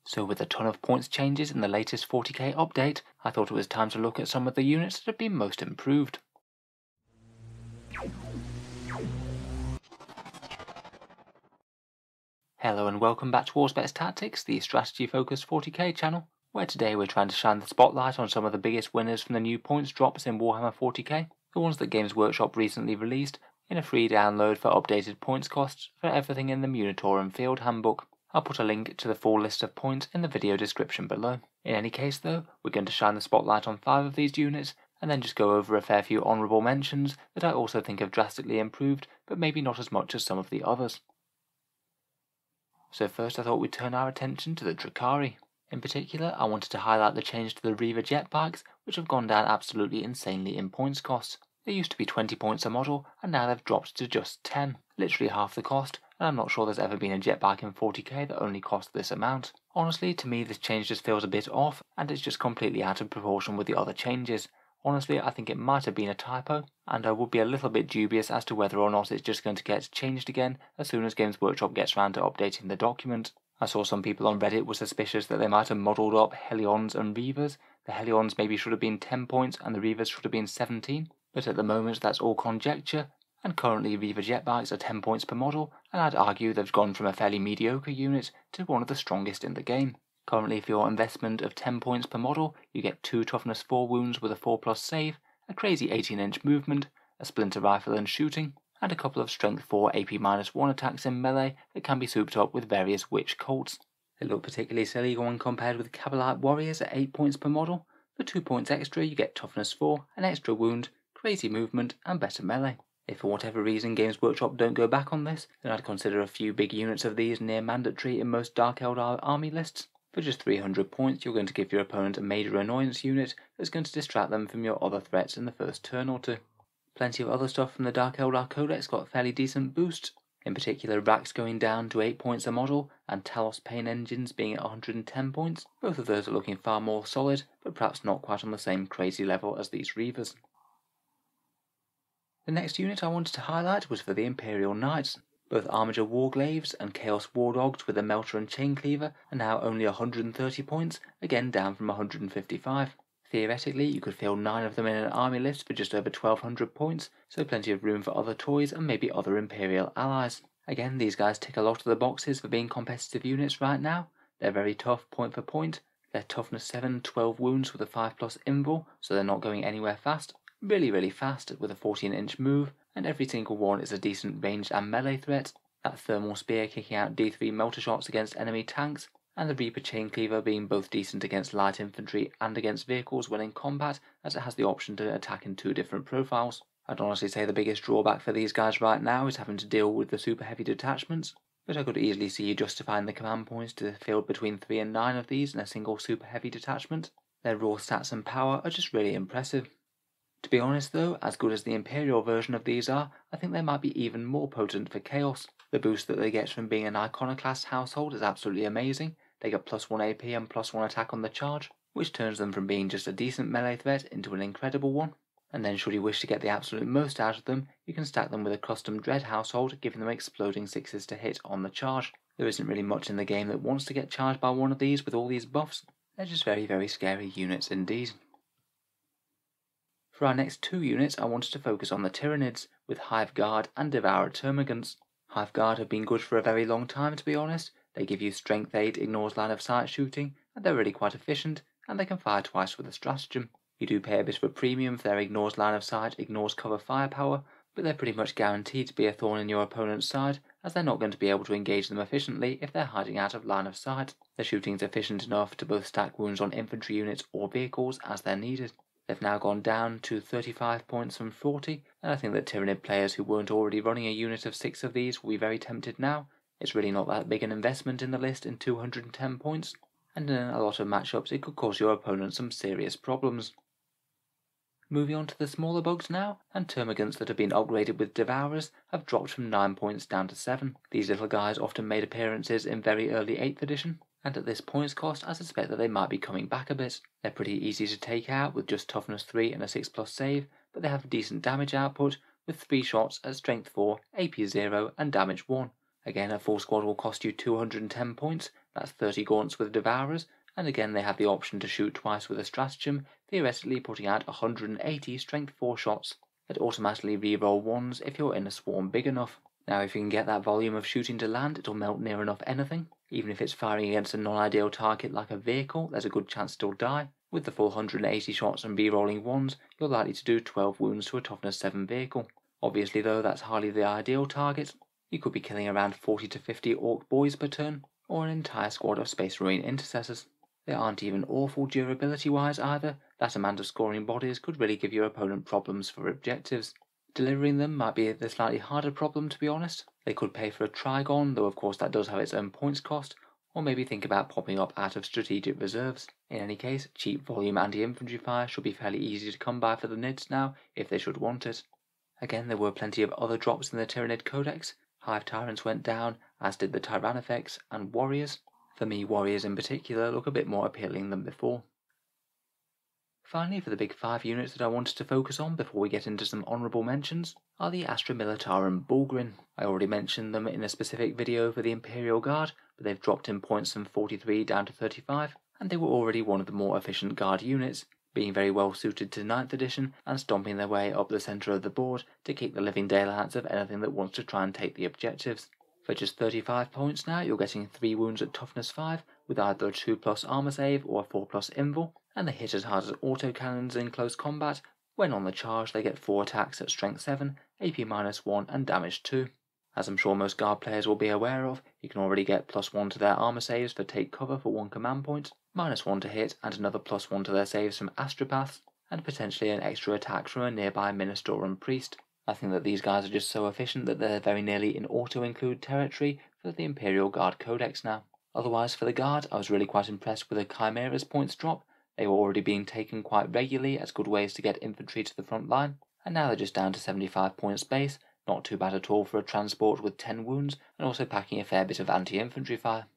So with a ton of points changes in the latest 40k update, I thought it was time to look at some of the units that have been most improved. Hello and welcome back to Auspex Tactics, the strategy-focused 40k channel, where today we're trying to shine the spotlight on some of the biggest winners from the new points drops in Warhammer 40k, the ones that Games Workshop recently released, in a free download for updated points costs for everything in the Munitor and Field Handbook. I'll put a link to the full list of points in the video description below. In any case though, we're going to shine the spotlight on 5 of these units, and then just go over a fair few honourable mentions that I also think have drastically improved, but maybe not as much as some of the others. So first I thought we'd turn our attention to the Drukhari. In particular, I wanted to highlight the change to the Reaver Jetbikes, which have gone down absolutely insanely in points costs. They used to be 20 points a model, and now they've dropped to just 10, literally half the cost, and I'm not sure there's ever been a jetbike in 40k that only cost this amount. Honestly, to me this change just feels a bit off, and it's just completely out of proportion with the other changes. Honestly, I think it might have been a typo, and I would be a little bit dubious as to whether or not it's just going to get changed again as soon as Games Workshop gets around to updating the document. I saw some people on Reddit were suspicious that they might have modelled up Hellions and Reavers. The Hellions maybe should have been 10 points and the Reavers should have been 17, but at the moment that's all conjecture, and currently Reaver Jetbikes are 10 points per model, and I'd argue they've gone from a fairly mediocre unit to one of the strongest in the game. Currently, for your investment of 10 points per model, you get 2 toughness 4 wounds with a 4+ save, a crazy 18-inch movement, a splinter rifle and shooting, and a couple of strength 4 AP-1 attacks in melee that can be souped up with various witch colts. They look particularly silly when compared with Cabalite warriors at 8 points per model. For 2 points extra, you get toughness 4, an extra wound, crazy movement, and better melee. If for whatever reason Games Workshop don't go back on this, then I'd consider a few big units of these near mandatory in most Dark Eldar army lists. For just 300 points, you're going to give your opponent a major annoyance unit that's going to distract them from your other threats in the first turn or two. Plenty of other stuff from the Dark Eldar Codex got fairly decent boosts, in particular Racks going down to 8 points a model, and Talos Pain Engines being at 110 points. Both of those are looking far more solid, but perhaps not quite on the same crazy level as these Reavers. The next unit I wanted to highlight was for the Imperial Knights. Both Armigers War Dogs and Chaos War Dogs with a Melter and Chain Cleaver are now only 130 points, again down from 155. Theoretically, you could fill 9 of them in an army list for just over 1200 points, so plenty of room for other toys and maybe other Imperial allies. Again, these guys tick a lot of the boxes for being competitive units right now. They're very tough point for point. They're toughness 7, 12 wounds with a 5+ invul, so they're not going anywhere fast. Really fast with a 14-inch move, and every single one is a decent ranged and melee threat. That thermal spear kicking out D3 melter shots against enemy tanks, and the Reaper Chain Cleaver being both decent against light infantry and against vehicles when in combat, as it has the option to attack in 2 different profiles. I'd honestly say the biggest drawback for these guys right now is having to deal with the super heavy detachments, but I could easily see you justifying the command points to field between 3 and 9 of these in a single super heavy detachment. Their raw stats and power are just really impressive. To be honest though, as good as the Imperial version of these are, I think they might be even more potent for Chaos. The boost that they get from being an Iconoclast household is absolutely amazing. They get +1 AP and +1 attack on the charge, which turns them from being just a decent melee threat into an incredible one. And then should you wish to get the absolute most out of them, you can stack them with a custom Dread household, giving them exploding 6s to hit on the charge. There isn't really much in the game that wants to get charged by one of these with all these buffs. They're just very scary units indeed. For our next 2 units, I wanted to focus on the Tyranids, with Hive Guard and Devourer-Gaunts. Hive Guard have been good for a very long time, to be honest. They give you Strength 8, ignores line of sight shooting, and they're really quite efficient, and they can fire twice with a stratagem. You do pay a bit of a premium for their ignores line of sight, ignores cover firepower, but they're pretty much guaranteed to be a thorn in your opponent's side, as they're not going to be able to engage them efficiently if they're hiding out of line of sight. Their shooting is efficient enough to both stack wounds on infantry units or vehicles as they're needed. They've now gone down to 35 points from 40, and I think that Tyranid players who weren't already running a unit of 6 of these will be very tempted now. It's really not that big an investment in the list in 210 points, and in a lot of matchups it could cause your opponent some serious problems. Moving on to the smaller bugs now, and termagants that have been upgraded with Devourers have dropped from 9 points down to 7. These little guys often made appearances in very early 8th edition, and at this points cost I suspect that they might be coming back a bit. They're pretty easy to take out with just toughness 3 and a 6+ save, but they have decent damage output with 3 shots at strength 4, AP 0 and damage 1. Again, a full squad will cost you 210 points, That's 30 gaunts with Devourers, and again they have the option to shoot twice with a stratagem, theoretically putting out 180 strength 4 shots that automatically reroll 1s if you're in a swarm big enough. Now if you can get that volume of shooting to land, it'll melt near enough anything. Even if it's firing against a non-ideal target like a vehicle, there's a good chance it'll die. With the full 180 shots and rerolling 1s, you're likely to do 12 wounds to a toughness 7 vehicle. Obviously though, that's hardly the ideal target. You could be killing around 40 to 50 orc boys per turn, or an entire squad of Space Marine intercessors. They aren't even awful durability wise either. That amount of scoring bodies could really give your opponent problems for objectives. Delivering them might be the slightly harder problem, to be honest. They could pay for a Trigon, though of course that does have its own points cost, or maybe think about popping up out of strategic reserves. In any case, cheap volume anti-infantry fire should be fairly easy to come by for the Nids now, if they should want it. Again, there were plenty of other drops in the Tyranid Codex. Hive Tyrants went down, as did the Tyrannifex and Warriors. For me, Warriors in particular look a bit more appealing than before. Finally, for the big 5 units that I wanted to focus on before we get into some honourable mentions, are the Astra Militarum Bullgryn. I already mentioned them in a specific video for the Imperial Guard, but they've dropped in points from 43 down to 35, and they were already one of the more efficient Guard units, being very well suited to 9th edition and stomping their way up the centre of the board to kick the living daylights of anything that wants to try and take the objectives. For just 35 points now, you're getting 3 wounds at toughness 5, with either a 2+ armor save or a 4+ invul, and they hit as hard as autocannons in close combat. When on the charge, they get 4 attacks at strength 7, AP -1 and damage 2. As I'm sure most guard players will be aware of, you can already get +1 to their armor saves for take cover for 1 command point, -1 to hit and another +1 to their saves from astropaths, and potentially an extra attack from a nearby Ministorum priest. I think that these guys are just so efficient that they're very nearly in auto-include territory for the Imperial Guard Codex now. Otherwise for the Guard, I was really quite impressed with the Chimera's points drop. They were already being taken quite regularly as good ways to get infantry to the front line, and now they're just down to 75 points base, not too bad at all for a transport with 10 wounds, and also packing a fair bit of anti-infantry fire.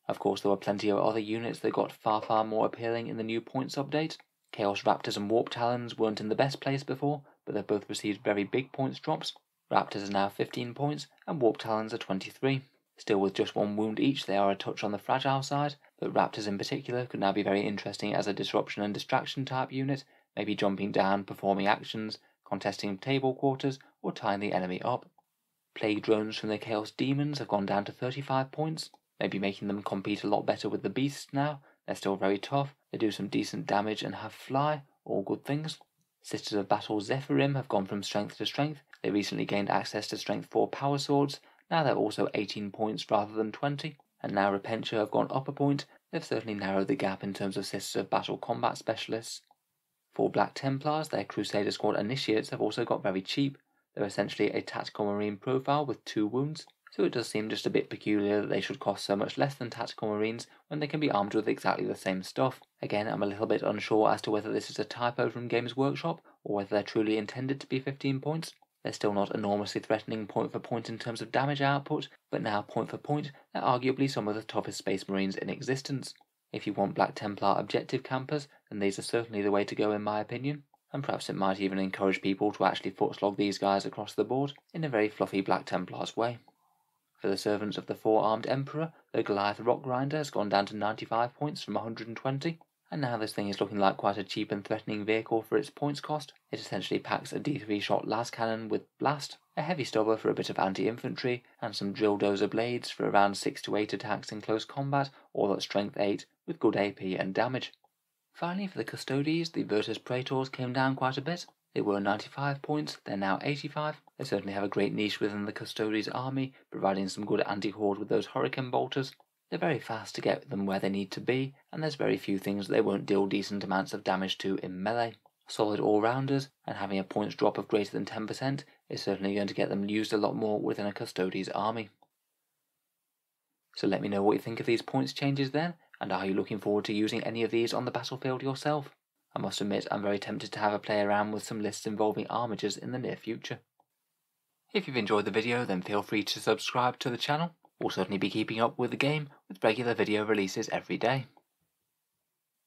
Of course there were plenty of other units that got far more appealing in the new points update. Chaos Raptors and Warp Talons weren't in the best place before, but they've both received very big points drops. Raptors are now 15 points, and Warp Talons are 23. Still with just 1 wound each, they are a touch on the fragile side, but Raptors in particular could now be very interesting as a disruption and distraction type unit, maybe jumping down, performing actions, contesting table quarters, or tying the enemy up. Plague Drones from the Chaos Demons have gone down to 35 points, maybe making them compete a lot better with the Beasts now. They're still very tough, they do some decent damage and have fly, all good things. Sisters of Battle Zephyrim have gone from strength to strength. They recently gained access to strength 4 power swords, now they're also 18 points rather than 20, and now Repentia have gone up a point. They've certainly narrowed the gap in terms of Sisters of Battle combat specialists. For Black Templars, their Crusader Squad Initiates have also got very cheap. They're essentially a tactical marine profile with 2 wounds, so it does seem just a bit peculiar that they should cost so much less than tactical marines when they can be armed with exactly the same stuff. Again, I'm a little bit unsure as to whether this is a typo from Games Workshop, or whether they're truly intended to be 15 points. They're still not enormously threatening point for point in terms of damage output, but now point for point, they're arguably some of the toughest Space Marines in existence. If you want Black Templar objective campers, then these are certainly the way to go in my opinion, and perhaps it might even encourage people to actually footslog these guys across the board in a very fluffy Black Templars way. For the Servants of the Four-Armed Emperor, the Goliath Rock Grinder has gone down to 95 points from 120, and now this thing is looking like quite a cheap and threatening vehicle for its points cost. It essentially packs a D3 shot las cannon with blast, a heavy stubber for a bit of anti-infantry, and some drill dozer blades for around 6 to 8 attacks in close combat, all at strength 8 with good AP and damage. Finally, for the Custodes, the Virtus Praetors came down quite a bit. They were 95 points, they're now 85. They certainly have a great niche within the Custodes army, providing some good anti-horde with those Hurricane Bolters. They're very fast to get them where they need to be, and there's very few things they won't deal decent amounts of damage to in melee. Solid all-rounders, and having a points drop of greater than 10% is certainly going to get them used a lot more within a Custodes army. So let me know what you think of these points changes then, and are you looking forward to using any of these on the battlefield yourself? I must admit I'm very tempted to have a play around with some lists involving Armigers in the near future. If you've enjoyed the video, then feel free to subscribe to the channel. We'll certainly be keeping up with the game with regular video releases every day.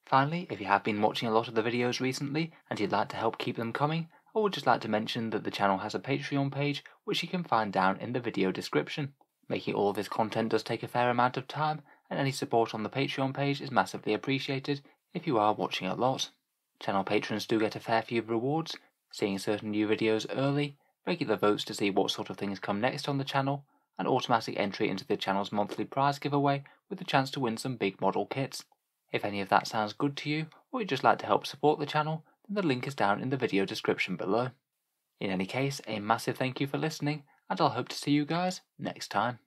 Finally, if you have been watching a lot of the videos recently and you'd like to help keep them coming, I would just like to mention that the channel has a Patreon page which you can find down in the video description. Making all of this content does take a fair amount of time, and any support on the Patreon page is massively appreciated if you are watching a lot. Channel patrons do get a fair few rewards, seeing certain new videos early, regular votes to see what sort of things come next on the channel, and automatic entry into the channel's monthly prize giveaway with the chance to win some big model kits. If any of that sounds good to you, or you'd just like to help support the channel, then the link is down in the video description below. In any case, a massive thank you for listening, and I'll hope to see you guys next time.